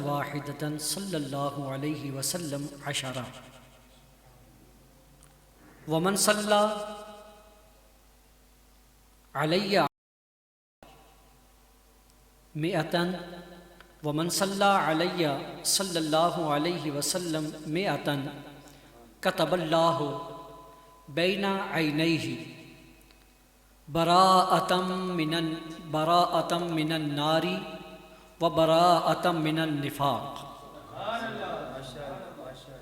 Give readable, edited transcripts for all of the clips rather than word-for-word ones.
واحدة صلی اللہ علیہ وسلم 10 ومن صلی علی 100 ومن صلی علی صلی اللہ علیہ وسلم 100 کتب اللہ بین عینیہ براءۃ من النار وبراءۃ من النفاق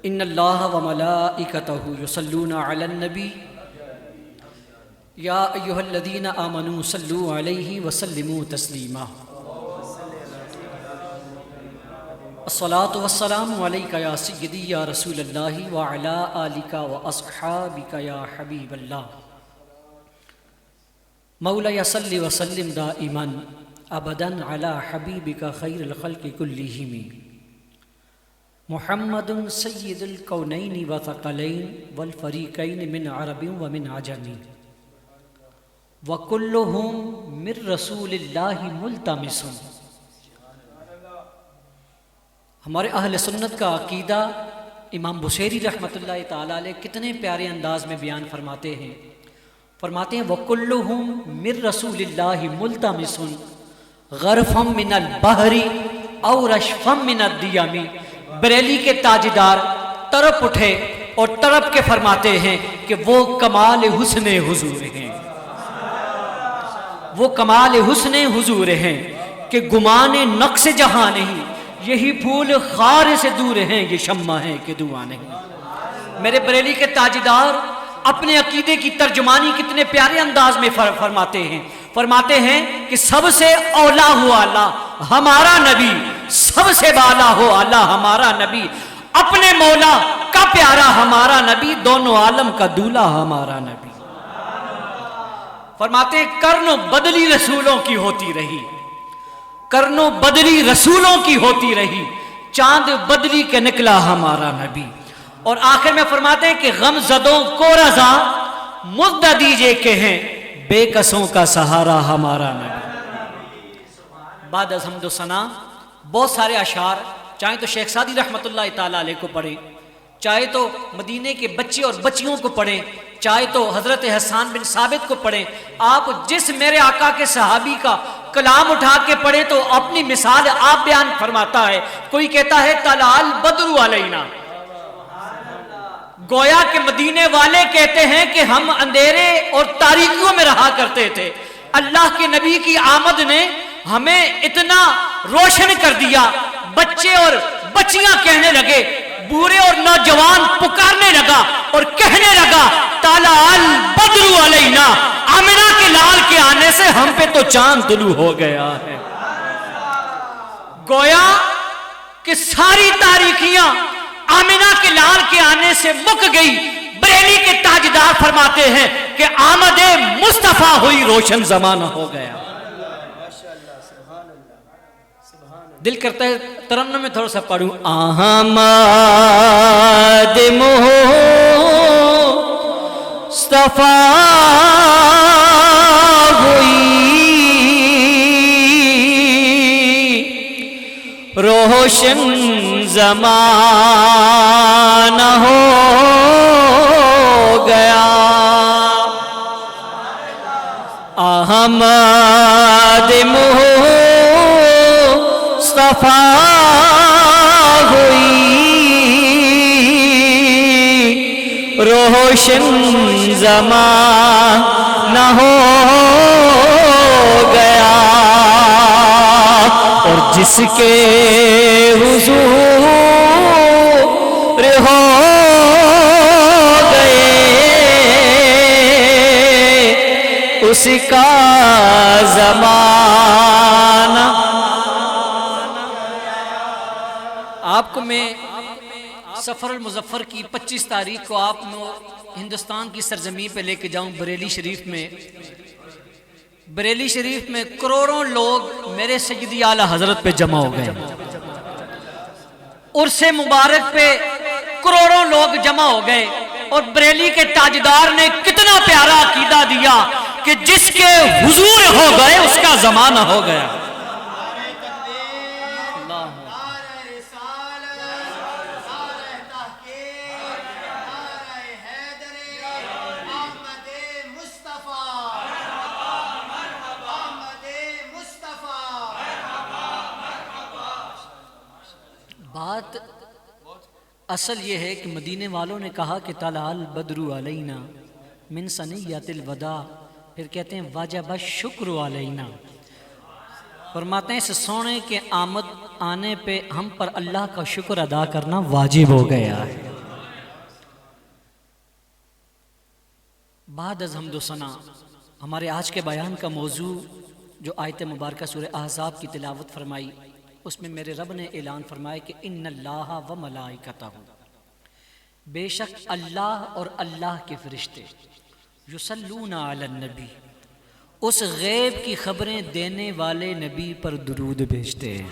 ان اللہ وملائکتہ یصلون علی النبی یا ایہا الذین آمنوا صلوا علیہ وسلموا تسلیما الصلاۃ والسلام علیک یا سیدی یا رسول اللہ وعلی آلک واصحابک یا حبیب اللہ مولا صلی وسلم دائما ابدا علی حبیبک خیر الخلق کلہم محمد سید الکونین وثقلین والفریقین من عرب ومن عجم وکلہم من رسول اللہ ملتمس۔ ہمارے اہل سنت کا عقیدہ امام بصیری رحمۃ اللہ تعالیٰ علیہ کتنے پیارے انداز میں بیان فرماتے ہیں وَكُلُّهُمْ مِن رَسُولِ اللَّهِ مُلْتَمِسٌ غَرْفًا مِنَ الْبَحْرِ أَوْ رَشْفًا مِنَ الدِّيَمِ۔ بریلی کے تاجدار تڑپ اٹھے اور تڑپ کے فرماتے ہیں کہ وہ کمال حسن حضور ہیں، وہ کمال حسن حضور ہیں کہ گمان نقص جہاں نہیں، یہی پھول خار سے دور ہیں، یہ شمع ہیں کہ دعا نہیں۔ میرے بریلی کے تاجدار اپنے عقیدے کی ترجمانی کتنے پیارے انداز میں فرماتے ہیں کہ سب سے اولا ہو اللہ ہمارا نبی، سب سے بالا ہو اللہ ہمارا نبی، اپنے مولا کا پیارا ہمارا نبی، دونوں عالم کا دولہ ہمارا نبی۔ فرماتے ہیں کرن بدلی رسولوں کی ہوتی رہی، کرن بدلی رسولوں کی ہوتی رہی، چاند بدلی کے نکلا ہمارا نبی۔ اور آخر میں فرماتے ہیں کہ غم زدوں کو رضا مدہ دیجئے کہ ہیں بے کسوں کا سہارا ہمارا نبی۔ بعد از حمد و ثنا بہت سارے اشعار، چاہے تو شیخ سعدی رحمۃ اللہ تعالیٰ علیہ کو پڑھیں، چاہے تو مدینے کے بچے اور بچیوں کو پڑھیں، چاہے تو حضرت حسان بن ثابت کو پڑھیں، آپ جس میرے آقا کے صحابی کا کلام اٹھا کے پڑھیں تو اپنی مثال آپ بیان فرماتا ہے۔ کوئی کہتا ہے طلع البدر علینا، گویا کہ مدینے والے کہتے ہیں کہ ہم اندھیرے اور تاریکیوں میں رہا کرتے تھے، اللہ کے نبی کی آمد نے ہمیں اتنا روشن کر دیا، بچے اور بچیاں کہنے لگے، بوڑھے اور نوجوان پکارنے لگا اور کہنے لگا طلع البدر علینا، آمنہ کے لال کے آنے سے ہم پہ تو چاند طلوع ہو گیا ہے۔ گویا کہ ساری تاریکیاں آمنہ کے لال کے آنے سے مک گئی۔ بریلی کے تاجدار فرماتے ہیں کہ آمد مصطفیٰ ہوئی روشن زمانہ ہو گیا۔ دل کرتا ہے ترنم میں تھوڑا سا پڑھوں، آمد مصطفیٰ ہوئی روشن زمانہ ہو گیا، احمد مصطفیٰ ہوئی روشن زمانہ ہو گیا، اور جس کے حضور ہو گئے اس کا زمانہ۔ آپ کو میں سفر المظفر کی 25 تاریخ کو آپ ہندوستان کی سرزمین پہ لے کے جاؤں، بریلی شریف میں۔ بریلی شریف میں کروڑوں لوگ میرے سیدی اعلیٰ حضرت پہ جمع ہو گئے، عرس مبارک پہ کروڑوں لوگ جمع ہو گئے، اور بریلی کے تاجدار نے کتنا پیارا عقیدہ دیا کہ جس کے حضور ہو گئے اس کا زمانہ ہو گیا۔ بات اصل یہ ہے کہ مدینے والوں نے کہا کہ طلع البدر علینا من ثنیۃ الوداع، پھر کہتے ہیں وجب الشکر علینا، فرماتے ہیں اس سونے کے آمد آنے پہ ہم پر اللہ کا شکر ادا کرنا واجب ہو گیا ہے۔ بعد از حمد و ثنا ہمارے آج کے بیان کا موضوع جو آیت مبارکہ سورہ احزاب کی تلاوت فرمائی، اس میں میرے رب نے اعلان فرمایا کہ ان اللہ و ملائکتہ، بے شک اللہ اور اللہ کے فرشتے یصلون علی النبی، اس غیب کی خبریں دینے والے نبی پر درود بھیجتے ہیں۔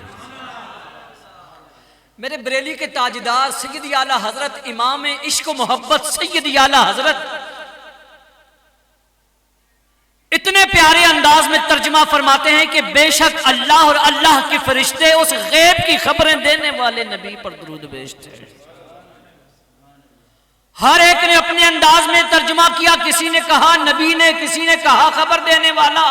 میرے بریلی کے تاجدار سیدی اعلیٰ حضرت امام عشق و محبت سیدی اعلیٰ حضرت اتنے پیارے انداز میں ترجمہ فرماتے ہیں کہ بے شک اللہ اور اللہ کے فرشتے اس غیب کی خبریں دینے والے نبی پر درود بھیجتے ہیں۔ ہر ایک نے اپنے انداز میں ترجمہ کیا، کسی نے کہا نبی نے، کسی نے کہا خبر دینے والا۔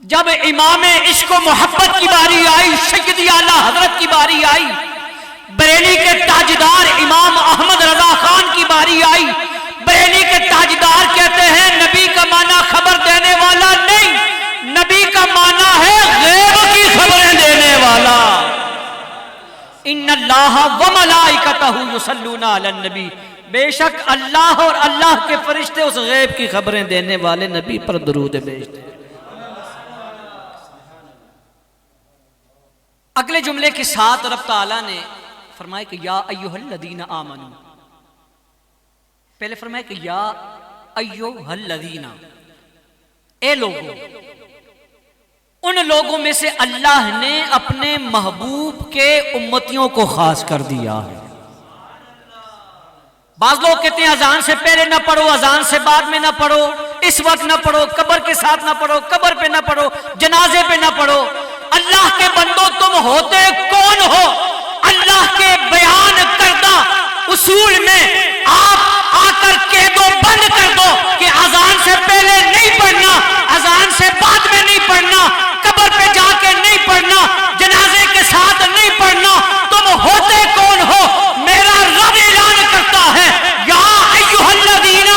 جب امام عشق و محبت کی باری آئی، سیدی اعلیٰ حضرت کی باری آئی، بریلی کے تاجدار امام احمد رضا خان کی باری آئی، بریلی کے تاجدار کہتے ہیں نبی کا معنی خبر دینے والا نہیں، نبی کا معنی ہے غیب کی خبریں دینے والا۔ ان اللہ و ملائکتہ یصلون علی النبی، بے شک اللہ اور اللہ کے فرشتے اس غیب کی خبریں دینے والے نبی پر درود بھیجتے ہیں۔ اگلے جملے کے ساتھ رب تعالیٰ نے فرمایا کہ یا ایھا الذین آمنوا، پہلے فرمایا کہ یا ایھا الذین، اے لوگوں، ان لوگوں میں سے اللہ نے اپنے محبوب کے امتیوں کو خاص کر دیا ہے۔ بعض لوگ کہتے ہیں اذان سے پہلے نہ پڑھو، اذان سے بعد میں نہ پڑھو، اس وقت نہ پڑھو، قبر کے ساتھ نہ پڑھو، قبر پہ نہ پڑھو، جنازے پہ نہ پڑھو۔ اللہ کے بندو تم ہوتے کون ہو؟ اللہ کے بیان کردہ اصول میں آپ آ کر کہہ دو، بند کر دو کہ اذان سے پہلے نہیں پڑھنا، اذان سے بعد میں نہیں پڑھنا، قبر پہ جا کے نہیں پڑھنا، جنازے کے ساتھ نہیں پڑھنا۔ تم ہوتے کون ہو؟ میرا رب اعلان کرتا ہے یا ایھا الذین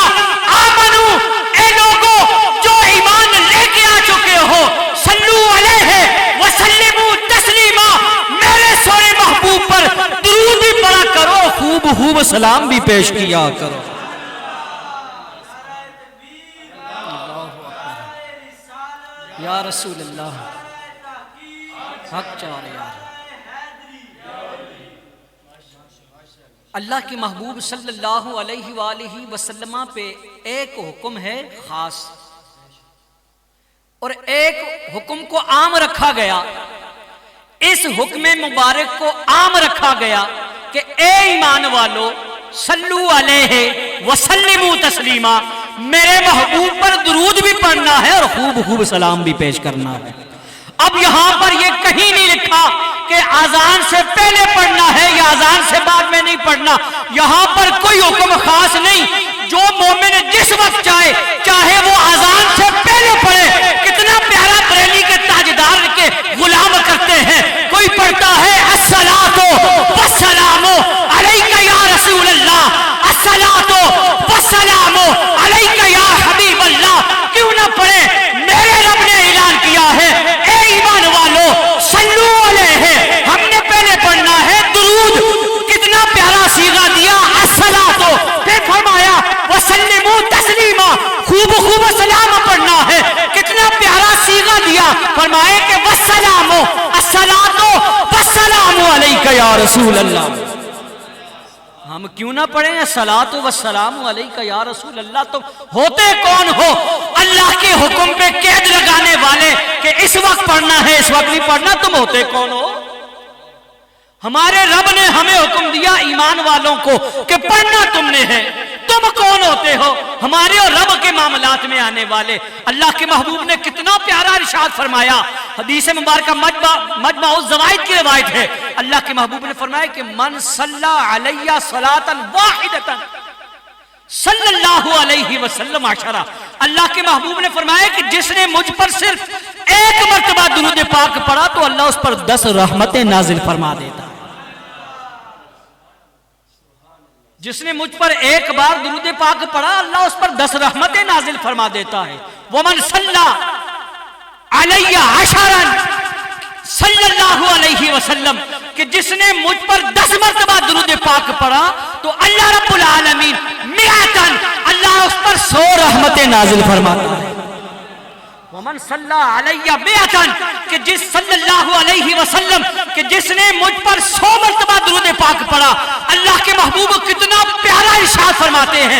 آمنو، اے لوگوں جو ایمان لے کے آ چکے ہو، صلو علیہ وسلموا تسلیما، میرے سونے محبوب پر درود بھی پڑھا کرو، خوب خوب سلام بھی پیش کیا کرو۔ یا رسول اللہ، حق چار یار۔ اللہ کے محبوب صلی اللہ علیہ وآلہ وسلم پہ ایک حکم ہے خاص، اور ایک حکم کو عام رکھا گیا۔ اس حکم مبارک کو عام رکھا گیا کہ اے ایمان والو صلو علیہ وسلموا تسلیما، میرے محبوب پر درود بھی پڑھنا ہے اور خوب خوب سلام بھی پیش کرنا ہے۔ اب یہاں پر یہ کہیں نہیں لکھا کہ اذان سے پہلے پڑھنا ہے یا اذان سے بعد میں نہیں پڑھنا، یہاں پر کوئی حکم خاص نہیں۔ جو مومن جس وقت چاہے وہ اذان سے پہلے پڑھے۔ کتنا پیارا بریلی کے تاجدار کے غلام کرتے ہیں، کوئی پڑھتا ہے الصلاۃ والسلام علیک یا رسول اللہ، الصلاۃ والسلام علیک یا حبیب اللہ، کیوں نہ پڑھے؟ میرے رب نے اعلان کیا ہے اے ایمان والو صلو علیہ، ہم نے پہلے پڑھنا ہے درود۔ کتنا پیارا صیغہ دیا الصلاۃ، پھر فرمایا وسلموا تسلیما، خوب خوب سلام پڑھنا ہے۔ کتنا پیارا صیغہ دیا، فرمایا کہ والسلام، الصلاۃ والسلام علیک یا رسول اللہ۔ ہم کیوں نہ پڑھیں الصلاۃ والسلام علیک یا رسول اللہ؟ تم ہوتے کون ہو اللہ کے حکم پہ قید لگانے والے کہ اس وقت پڑھنا ہے اس وقت نہیں پڑھنا؟ تم ہوتے کون ہو؟ ہمارے رب نے ہمیں حکم دیا ایمان والوں کو کہ پڑھنا تم نے ہے، تم کون ہوتے ہو ہمارے اور رب کے معاملات میں آنے والے؟ اللہ کے محبوب نے کتنا پیارا ارشاد فرمایا، حدیث مبارکہ مجمع الزوائد کی روایت ہے، اللہ کے محبوب نے فرمایا کہ من صلی علیہ صلاۃ واحدۃ صلی اللہ علیہ وسلم عشرہ، اللہ کے محبوب نے فرمایا کہ جس نے مجھ پر صرف ایک مرتبہ درود پاک پڑھا تو اللہ اس پر 10 رحمتیں نازل فرما دیتا ہے۔ جس نے مجھ پر ایک بار درود پاک پڑھا اللہ اس پر 10 رحمتیں نازل فرما دیتا ہے. ومن صلی علی عشرا صلی اللہ علیہ وسلم کہ جس نے مجھ پر 10 مرتبہ درود پاک پڑھا تو اللہ رب العالمین مئتن اللہ اس پر 100 رحمتیں نازل فرماتا ہے. ومن صلی علی مئتن کہ جس صلی اللہ علیہ وسلم کہ جس نے مجھ پر 100 مرتبہ درود پاک پڑھا اللہ کے محبوب کتنا پیارا ارشاد فرماتے ہیں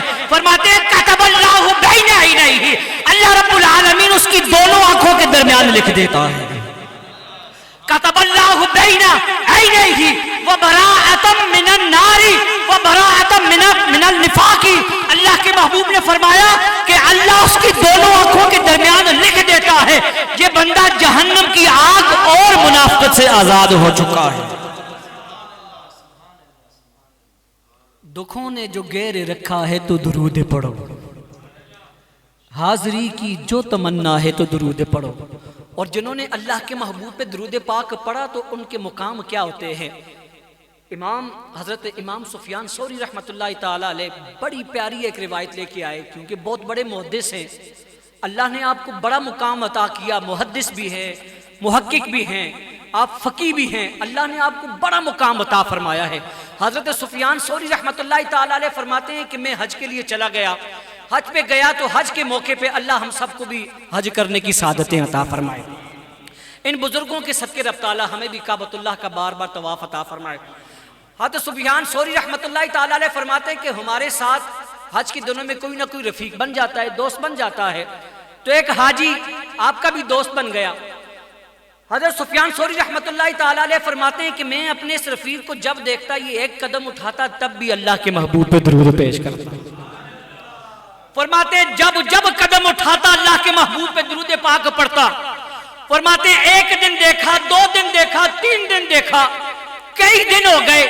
کتب اللہ بین عینیہ اللہ رب العالمین اس کی دونوں آنکھوں کے درمیان لکھ دیتا ہے. کتب اللہ بین عینیہ وبراءۃ من النار وبراءۃ من النفاق اللہ کے محبوب نے فرمایا کہ اللہ اس کی دونوں آنکھوں کے درمیان لکھ دیتا ہے یہ بندہ جہنم کی آگ اور منافقت سے آزاد ہو چکا ہے. دکھوں نے جو گیر رکھا ہے تو درود پڑھو حاضری کی جو تمنا ہے تو درود پڑھو. اور جنہوں نے اللہ کے محبوب پہ درود پاک پڑھا تو ان کے مقام کیا ہوتے ہیں. حضرت امام سفیان ثوری رحمۃ اللہ تعالیٰ علیہ بڑی پیاری ایک روایت لے کے آئے کیونکہ بہت بڑے محدث ہیں. اللہ نے آپ کو بڑا مقام عطا کیا, محدث بھی ہے, محقق بھی ہیں, آپ فقیہ بھی ہیں, اللہ نے آپ کو بڑا مقام عطا فرمایا ہے. حضرت سفیان ثوری رحمۃ اللہ تعالیٰ علیہ فرماتے ہیں کہ میں حج کے لیے چلا گیا, حج پہ گیا تو حج کے موقع پہ اللہ ہم سب کو بھی حج کرنے کی سعادتیں عطا فرمائے. ان بزرگوں کے صدقے رب تعالیٰ ہمیں بھی کعبۃ اللہ کا بار بار طواف عطا فرمائے. حضرت سفیان ثوری رحمۃ اللہ تعالیٰ علیہ فرماتے ہیں کہ ہمارے ساتھ حج کے دنوں میں کوئی نہ کوئی رفیق بن جاتا ہے, دوست بن جاتا ہے. تو ایک حاجی آپ کا بھی دوست بن گیا. حضرت سفیان ثوری رحمۃ اللہ تعالیٰ علیہ فرماتے ہیں کہ میں اپنے اس رفیق کو جب دیکھتا یہ ایک قدم اٹھاتا تب بھی اللہ کے محبوب پہ درود پیش کرتا. فرماتے ہیں جب قدم اٹھاتا اللہ کے محبوب پہ درود پاک پڑھتا. فرماتے ہیں ایک دن دیکھا, 2 دن دیکھا, 3 دن دیکھا, کئی دن ہو گئے,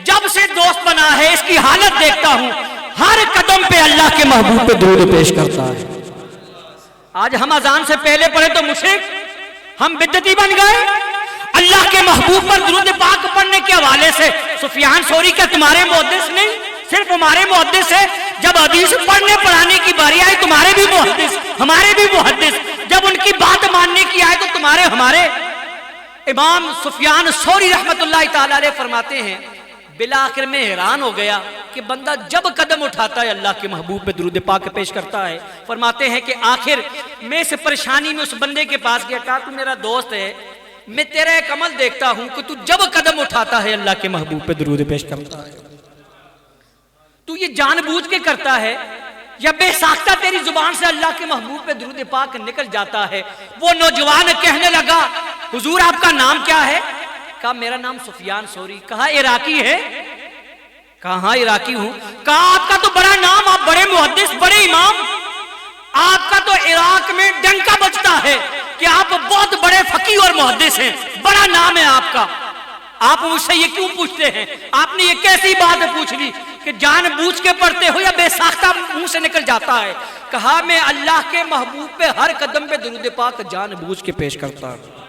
جب سے دوست بنا ہے اس کی حالت دیکھتا ہوں ہر قدم پہ اللہ کے محبوب پہ درود پیش کرتا ہے. آج ہم اذان سے پہلے پڑھے تو مشرک, ہم بدعتی بن گئے. اللہ کے محبوب پر درود پاک پڑھنے کے حوالے سے سفیان ثوری کا تمہارے محدث نہیں صرف ہمارے محدث ہے. جب حدیث پڑھنے پڑھانے کی باری آئی تمہارے بھی محدث ہمارے بھی محدث, جب ان کی بات ماننے کی آئے تو تمہارے ہمارے. امام سفیان ثوری رحمۃ اللہ تعالیٰ علیہ فرماتے ہیں بالآخر میں حیران ہو گیا کہ بندہ جب قدم اٹھاتا ہے اللہ کے محبوب پہ درود پاک پیش کرتا ہے. فرماتے ہیں کہ آخر میں اس پریشانی میں اس بندے کے پاس گیا, کہا تو میرا دوست ہے, میں تیرا ایک عمل دیکھتا ہوں کہ تو جب قدم اٹھاتا ہے اللہ کے محبوب پہ درود پیش کرتا ہے, تو یہ جان بوجھ کے کرتا ہے یا بے ساختہ تیری زبان سے اللہ کے محبوب پہ درود پاک نکل جاتا ہے. وہ نوجوان کہنے لگا حضور آپ کا نام کیا ہے؟ کہا میرا نام سفیان ثوری. کہا عراقی ہے؟ کہا ہاں عراقی ہوں. کہا آپ کا تو بڑا نام, آپ بڑے محدث, بڑے امام, آپ کا تو عراق میں ڈنکا بجتا ہے کہ آپ بہت بڑے فقیہ اور محدث ہیں, بڑا نام ہے آپ کا. آپ مجھ سے یہ کیوں پوچھتے ہیں؟ آپ نے یہ کیسی بات پوچھ لی کہ جان بوجھ کے پڑھتے ہو یا بے ساختہ منہ سے نکل جاتا ہے؟ کہا میں اللہ کے محبوب پہ ہر قدم پہ درود پاک جان بوجھ کے پیش کرتا ہوں.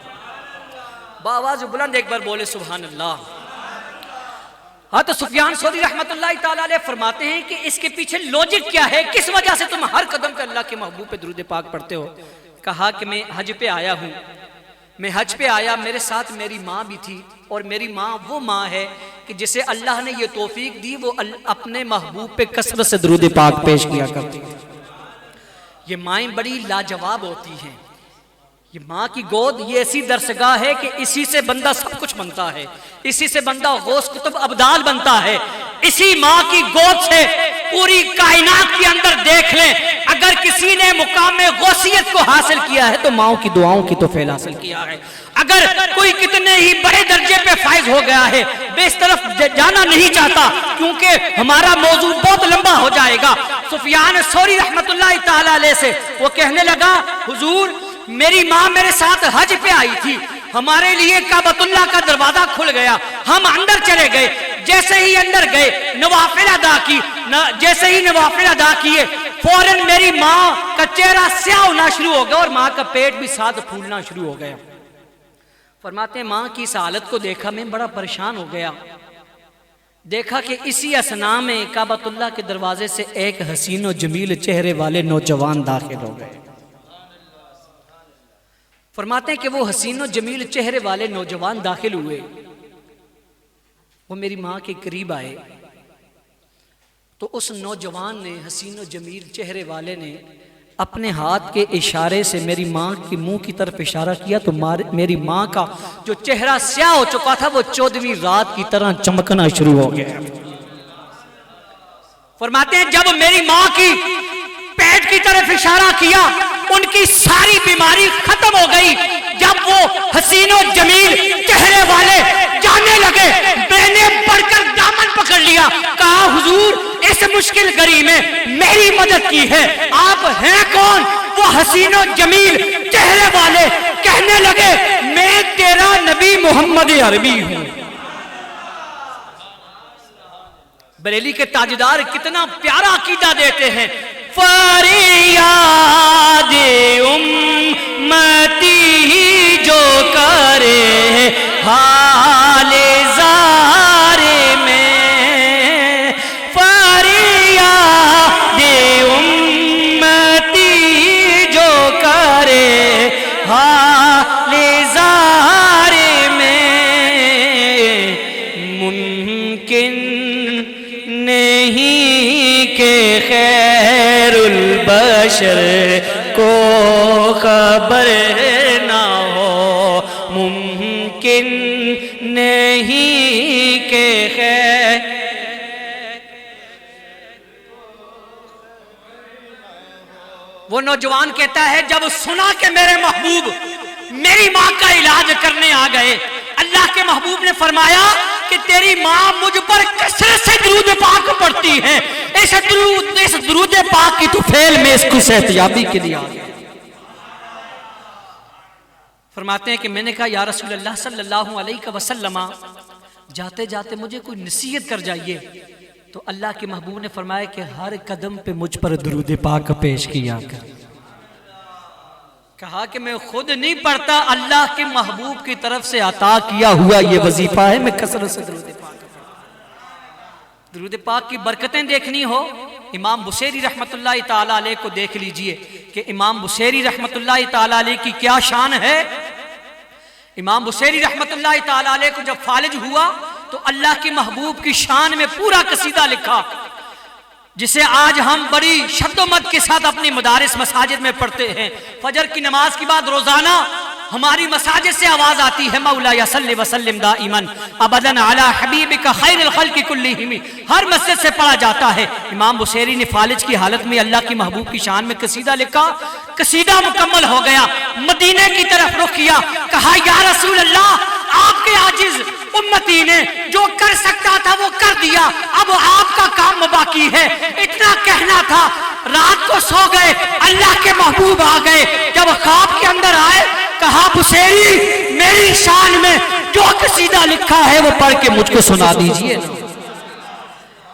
بآواز بلند ایک بار بولے سبحان اللہ. حضرت سفیان ثوری رحمۃ اللہ تعالیٰ علیہ فرماتے ہیں کہ اس کے پیچھے لوجک کیا ہے, کس وجہ سے تم ہر قدم پہ اللہ کے محبوب پہ درود پاک پڑھتے ہو؟ کہا کہ میں حج پہ آیا ہوں, میں حج پہ آیا, میرے ساتھ میری ماں بھی تھی, اور میری ماں وہ ماں ہے کہ جسے اللہ نے یہ توفیق دی وہ اپنے محبوب پہ کثرت سے درود پاک پیش کیا کرتی ہے. یہ مائیں بڑی لاجواب ہوتی ہیں. یہ ماں کی گود یہ ایسی درسگاہ ہے کہ اسی سے بندہ سب کچھ بنتا ہے, اسی سے بندہ غوث قطب ابدال بنتا ہے. اسی ماں کی گود سے پوری کائنات کے اندر دیکھ لیں, اگر کسی نے مقام غوثیت کو حاصل کیا ہے تو ماؤں کی دعاؤں کی توفیق حاصل کیا ہے. اگر کوئی کتنے ہی بڑے درجے پہ فائز ہو گیا ہے, میں اس طرف جانا نہیں چاہتا کیونکہ ہمارا موضوع بہت لمبا ہو جائے گا. سفیان ثوری رحمۃ اللہ تعالیٰ علیہ سے وہ کہنے لگا حضور میری ماں میرے ساتھ حج پہ آئی تھی, ہمارے لیے کعبۃ اللہ کا دروازہ کھل گیا, ہم اندر چلے گئے, جیسے ہی اندر گئے نوافل ادا کی, جیسے ہی نوافل ادا کیے فوراً میری ماں کا چہرہ سیاہ ہونا شروع ہو گیا اور ماں کا پیٹ بھی ساتھ پھولنا شروع ہو گیا. فرماتے ہیں ماں کی اس حالت کو دیکھا میں بڑا پریشان ہو گیا. دیکھا کہ اسی اثنا میں کعبۃ اللہ کے دروازے سے ایک حسین و جمیل چہرے والے نوجوان داخل ہو گئے۔ فرماتے ہیں کہ وہ حسین و جمیل چہرے والے نوجوان داخل ہوئے، وہ میری ماں کے قریب آئے تو اس نوجوان نے، حسین و جمیل چہرے والے نے اپنے ہاتھ کے اشارے سے میری ماں کی منہ کی طرف اشارہ کیا تو میری ماں کا جو چہرہ سیاہ ہو چکا تھا وہ 14ویں رات کی طرح چمکنا شروع ہو گیا۔ فرماتے ہیں جب میری ماں کی پیٹ کی طرف اشارہ کیا ان کی ساری بیماری ختم ہو گئی۔ جب وہ حسین و جمیل چہرے والے جانے لگے، میں نے بڑھ کر دامن پکڑ لیا، کہا حضور اس مشکل گھڑی میں میری مدد کی ہے، آپ ہیں کون؟ وہ حسین و جمیل چہرے والے کہنے لگے میں تیرا نبی محمد عربی ہوں۔ بریلی کے تاجدار کتنا پیارا عقیدہ دیتے ہیں، فریاد امتی جو کرے حال زار میں، فریاد امتی جو کرے حال زار میں، ممکن نہیں کہ خیر البشر کو خبر نہ ہو، ممکن نہیں کہ خیر۔ وہ نوجوان کہتا ہے جب سنا کہ میرے محبوب میری ماں کا علاج کرنے آ گئے، اللہ کے محبوب نے فرمایا کہ تیری ماں مجھ پر کثرت سے درود پاک پڑھتی ہے، اس درود پاک کی تو فعل میں اس کو صحتیابی کے لیے آ گیا۔ فرماتے ہیں کہ میں نے کہا یا رسول اللہ صلی اللہ علیہ وسلم جاتے جاتے مجھے کوئی نصیحت کر جائیے، تو اللہ کے محبوب نے فرمایا کہ ہر قدم پہ مجھ پر درود پاک پیش کیا کر۔ کہا کہ میں خود نہیں پڑھتا، اللہ کے محبوب کی طرف سے عطا کیا ہوا یہ وظیفہ ہے، میں کثرت سے درود پاک پڑھتا۔ درود پاک کی برکتیں دیکھنی ہو امام بصیری رحمت اللہ تعالیٰ علیہ کو دیکھ لیجئے کہ امام بصیری رحمت اللہ تعالیٰ علیہ کی کیا شان ہے۔ امام بصیری رحمت اللہ تعالیٰ علیہ کو جب فالج ہوا تو اللہ کے محبوب کی شان میں پورا قصیدہ لکھا، جسے آج ہم بڑی شد و مد کے ساتھ اپنی مدارس مساجد میں پڑھتے ہیں۔ فجر کی نماز کے بعد روزانہ ہماری مساجد سے آواز آتی ہے مولا یا صلی وسلم دائما ابدا علی حبیبک خیر الخلق کلہم، ہر مسجد سے پڑھا جاتا ہے۔ امام بصیری نے فالج کی حالت میں اللہ کی محبوب کی شان میں قصیدہ لکھا، قصیدہ مکمل ہو گیا، مدینے کی طرف رخ کیا، کہا یا رسول اللہ آپ کے عاجز امتی نے جو کر سکتا تھا وہ کر دیا، اب آپ کا کام باقی ہے۔ اتنا کہنا تھا، رات کو سو گئے، اللہ کے محبوب آ گئے، جب خواب کے اندر آئے کہا بصیری میری شان میں جو قصیدہ لکھا ہے وہ پڑھ کے مجھ کو سنا دیجئے۔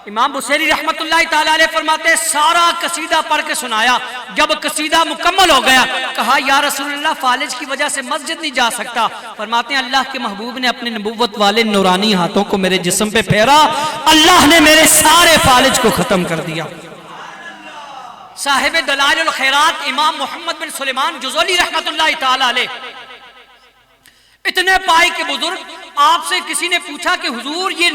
امام بصیری رحمت اللہ تعالیٰ علیہ فرماتے سارا قصیدہ پڑھ کے سنایا، جب قصیدہ مکمل ہو گیا کہا یا رسول اللہ فالج کی وجہ سے مسجد نہیں جا سکتا۔ فرماتے ہیں اللہ کے محبوب نے اپنے نبوت والے نورانی ہاتھوں کو میرے جسم پہ پھیرا، اللہ نے میرے سارے فالج کو ختم کر دیا۔ صاحب دلائل الخیرات امام محمد بن سلیمان جزولی رحمت اللہ تعالیٰ علیہ اتنے پائے کے بزرگ، آپ سے کسی نے پوچھا کہ حضور یہ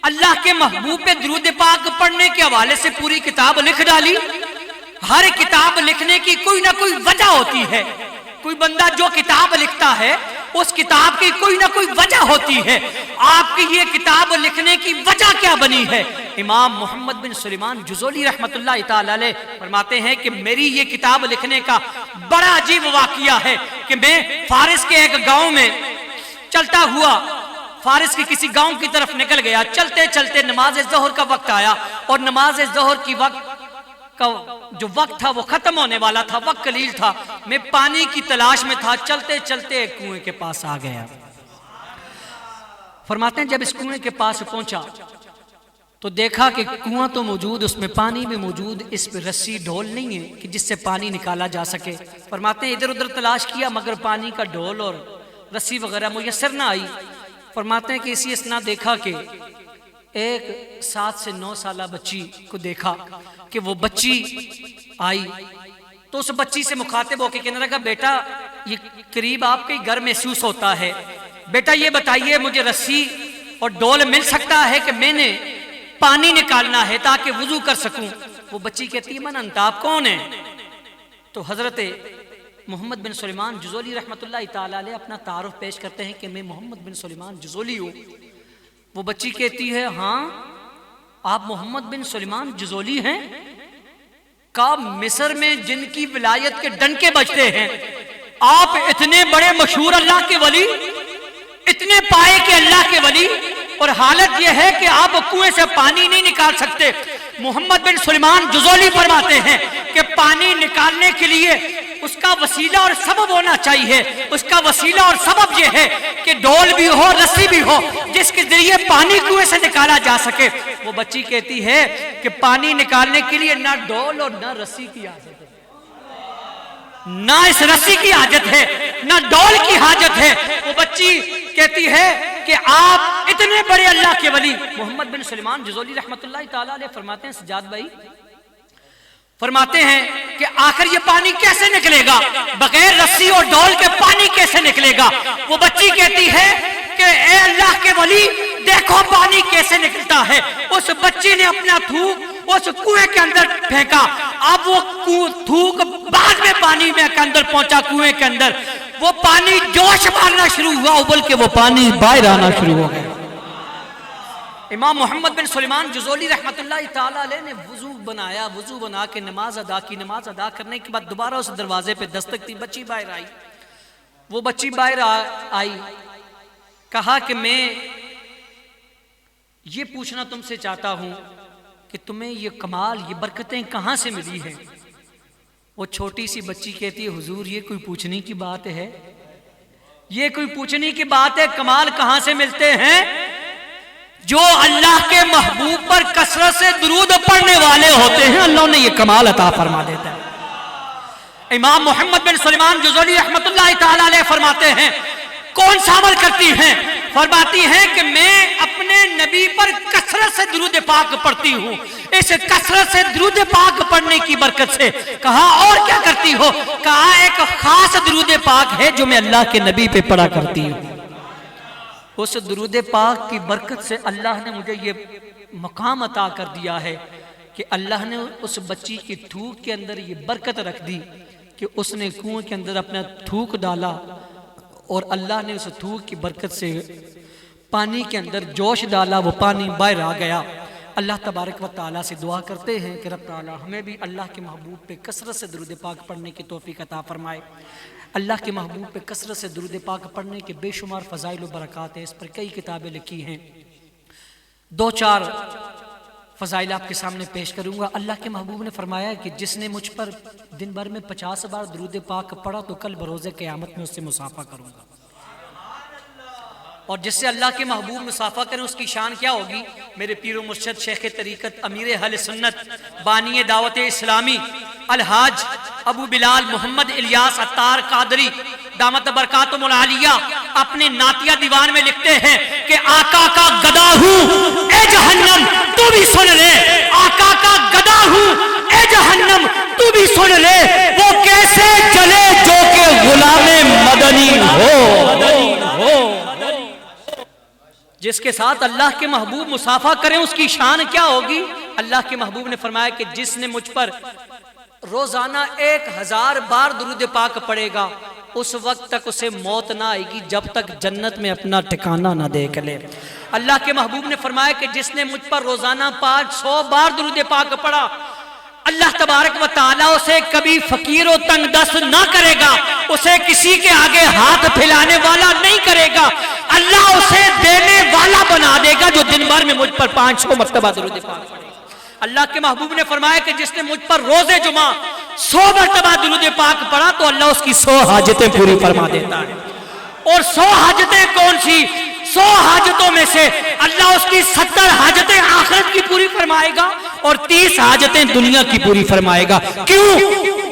اللہ کے محبوب پہ درود پاک پڑھنے کے حوالے سے پوری کتاب لکھ ڈالی؟ ہر کتاب لکھنے کی کوئی نہ کوئی وجہ ہوتی ہے، کوئی بندہ جو کتاب لکھتا ہے اس کتاب کی کوئی نہ کوئی وجہ ہوتی ہے، آپ کی یہ کتاب لکھنے کی وجہ کیا بنی ہے؟ امام محمد بن سلیمان جزولی رحمت اللہ تعالی علیہ فرماتے ہیں کہ میری یہ کتاب لکھنے کا بڑا عجیب واقعہ ہے کہ میں فارس کے ایک گاؤں میں چلتا ہوا فارس کے کسی گاؤں کی طرف نکل گیا، چلتے چلتے نماز ظہر کا وقت آیا اور نماز ظہر کی وقت کا جو وقت تھا وہ ختم ہونے والا تھا، وقت قلیل تھا، میں پانی کی تلاش میں تھا، چلتے چلتے ایک کنویں کے پاس آ گیا۔ فرماتے ہیں جب اس کنویں کے پاس پہنچا تو دیکھا کہ کنواں تو موجود، اس میں پانی بھی موجود، اس پہ رسی ڈھول نہیں ہے کہ جس سے پانی نکالا جا سکے۔ فرماتے ہیں ادھر ادھر تلاش کیا مگر پانی کا ڈھول اور رسی وغیرہ میسر نہ آئی۔ فرماتے ہیں کہ اسی اسنا دیکھا کہ ایک 7 سے 9 سالہ بچی کو دیکھا کہ وہ بچی آئی تو اس بچی سے مخاطب ہو کے کہنے لگا بیٹا یہ قریب آپ کے گھر محسوس ہوتا ہے، بیٹا یہ بتائیے مجھے رسی اور ڈول مل سکتا ہے کہ میں نے پانی نکالنا ہے تاکہ وضو کر سکوں؟ وہ بچی کہتی ہے من انت، آپ کون ہیں؟ تو حضرت محمد بن سلیمان جزولی رحمۃ اللہ تعالی علیہ اپنا تعارف پیش کرتے ہیں کہ میں محمد بن سلیمان جزولی ہوں۔ وہ بچی کہتی ہے ہاں آپ محمد بن سلیمان جزولی ہیں؟ کہا مصر میں جن کی ولایت کے ڈنکے بجتے ہیں، آپ اتنے بڑے مشہور اللہ کے ولی، اتنے پائے کے اللہ کے ولی، اور حالت یہ ہے کہ آپ کنویں سے پانی نہیں نکال سکتے۔ محمد بن سلیمان جزولی فرماتے ہیں کہ پانی نکالنے کے لیے اس کا وسیلہ اور سبب ہونا چاہیے۔ اس کا وسیلہ اور سبب یہ ہے کہ ڈول بھی ہو، رسی بھی ہو، جس کے ذریعے پانی کنویں سے نکالا جا سکے۔ وہ بچی کہتی ہے کہ پانی نکالنے کے لیے نہ ڈول اور نہ رسی کی حاجت ہے، نہ اس رسی کی حاجت ہے، نہ ڈول کی حاجت ہے۔ وہ بچی کہتی ہے کہ آپ اتنے بڑے اللہ کے ولی، محمد بن سلیمان جزولی رحمۃ اللہ تعالی علیہ فرماتے ہیں سجاد بھائی، فرماتے ہیں کہ آخر یہ پانی کیسے نکلے گا؟ بغیر رسی اور ڈول کے پانی کیسے نکلے گا؟ وہ بچی کہتی ہے کہ اے اللہ کے ولی دیکھو پانی کیسے نکلتا ہے۔ اس بچی نے اپنا تھوک اس کنویں کے اندر پھینکا۔ اب وہ تھوک بعد میں پانی میں کے اندر پہنچا، کنویں کے اندر وہ پانی جوش مارنا شروع ہوا، ابل کے وہ پانی باہر آنا شروع ہو گیا۔ امام محمد بن سلیمان جزولی رحمۃ اللہ تعالی علیہ نے وضو بنایا، وضو بنا کے نماز ادا کی۔ نماز ادا کرنے کے بعد دوبارہ اس دروازے پہ دستک دی، بچی باہر آئی۔ وہ بچی باہر آئی، کہا کہ میں یہ پوچھنا تم سے چاہتا ہوں کہ تمہیں یہ کمال، یہ برکتیں کہاں سے ملی ہیں؟ وہ چھوٹی سی بچی کہتی ہے حضور یہ کوئی پوچھنے کی بات ہے؟ یہ کوئی پوچھنے کی بات ہے؟ کمال کہاں سے ملتے ہیں؟ جو اللہ کے محبوب پر کثرت سے درود پڑھنے والے ہوتے ہیں اللہ نے یہ کمال عطا فرما دیتا ہے۔ امام محمد بن سلیمان جزولی رحمۃ اللہ تعالی علیہ فرماتے ہیں کون سا عمل کرتی ہیں؟ فرماتی ہیں کہ میں اپنے نبی پر کثرت سے درود پاک پڑھتی ہوں۔ اس کثرت سے درود پاک پڑھنے کی برکت سے کہا اور کیا کرتی ہو؟ کہا ایک خاص درود پاک ہے جو میں اللہ کے نبی پہ پڑھا کرتی ہوں۔ اس درود پاک کی برکت سے اللہ نے مجھے یہ مقام عطا کر دیا ہے کہ اللہ نے اس بچی کی تھوک کے اندر یہ برکت رکھ دی کہ اس نے کنویں کے اندر اپنا تھوک ڈالا اور اللہ نے اس تھوک کی برکت سے پانی کے اندر جوش ڈالا، وہ پانی باہر آ گیا۔ اللہ تبارک و تعالیٰ سے دعا کرتے ہیں کہ رب تعالیٰ ہمیں بھی اللہ کے محبوب پہ کثرت سے درود پاک پڑھنے کی توفیق عطا فرمائے۔ اللہ کے محبوب پہ کثرت سے درود پاک پڑھنے کے بے شمار فضائل و برکات ہیں، اس پر کئی کتابیں لکھی ہیں۔ 2-4 فضائل آپ کے سامنے پیش کروں گا۔ اللہ کے محبوب نے فرمایا کہ جس نے مجھ پر دن بھر میں 50 بار درود پاک پڑھا تو کل بروز قیامت میں اس سے مصافحہ کروں گا، اور جس سے اللہ کے محبوب مصافحہ کریں اس کی شان کیا ہوگی؟ میرے پیر و مرشد شیخ طریقت امیر اہل سنت بانی دعوت اسلامی الحاج ابو بلال محمد الیاس عطار قادری دامت برکاتہم العالیہ اپنے نعتیہ دیوان میں لکھتے ہیں کہ آقا کا گدا ہوں اے جہنم تو بھی سن لے، آقا کا گدا ہوں اے جہنم تو بھی سن لے، وہ کیسے جلے جو کہ غلام مدنی ہو۔ جس کے ساتھ اللہ کے محبوب مصافحہ کریں اس کی شان کیا ہوگی؟ اللہ کے محبوب نے فرمایا کہ جس نے مجھ پر روزانہ 1000 بار درود پاک پڑھے گا اس وقت تک اسے موت نہ آئے گی جب تک جنت میں اپنا ٹھکانہ نہ دیکھ لے۔ اللہ کے محبوب نے فرمایا کہ جس نے مجھ پر روزانہ 500 بار درود پاک پڑھا اللہ تبارک و تعالیٰ اسے کبھی فقیر و تنگ دست نہ کرے گا، اسے کسی کے آگے ہاتھ پھیلانے والا نہیں کرے گا، اللہ اسے دینے والا بنا دے گا جو دن بھر میں مجھ پر 500 مرتبہ درود پاک پڑھے۔ اللہ کے محبوب نے فرمایا کہ جس نے مجھ پر روز جمعہ 100 مرتبہ درود پاک پڑھا تو اللہ اس کی 100 حاجتیں پوری فرما دیتا ہے۔ اور 100 حاجتیں کون سی؟ 100 حاجتوں میں سے اللہ اس کی 70 حاجتیں آخرت کی پوری فرمائے گا اور 30 حاجتیں دنیا کی پوری فرمائے گا۔ کیوں؟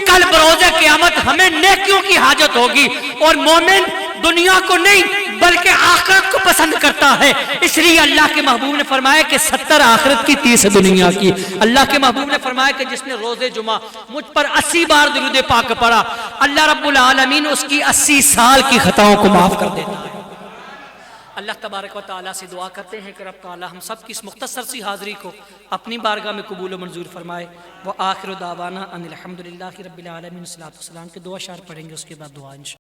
کل بروز قیامت ہمیں نیکیوں کی حاجت ہوگی اور مومن دنیا کو نہیں بلکہ آخرت کو پسند کرتا ہے۔ اس لیے اللہ کے محبوب نے فرمایا کہ 70 آخرت کی 30 دنیا کی۔ اللہ کے محبوب نے فرمایا کہ جس نے روز جمعہ مجھ پر 80 بار درود پاک پڑھا، اللہ رب العالمین اس کی 80 سال کی خطاؤں کو معاف کر دیتا ہے۔ اللہ تبارک و تعالیٰ سے دعا کرتے ہیں کہ رب تعالیٰ ہم سب کی اس مختصر سی حاضری کو اپنی بارگاہ میں قبول و منظور فرمائے۔ وآخر دعوانا ان الحمدللہ رب العالمین، صلاۃ والسلام کے دو اشعار پڑھیں گے، اس کے بعد دعا انشاءاللہ۔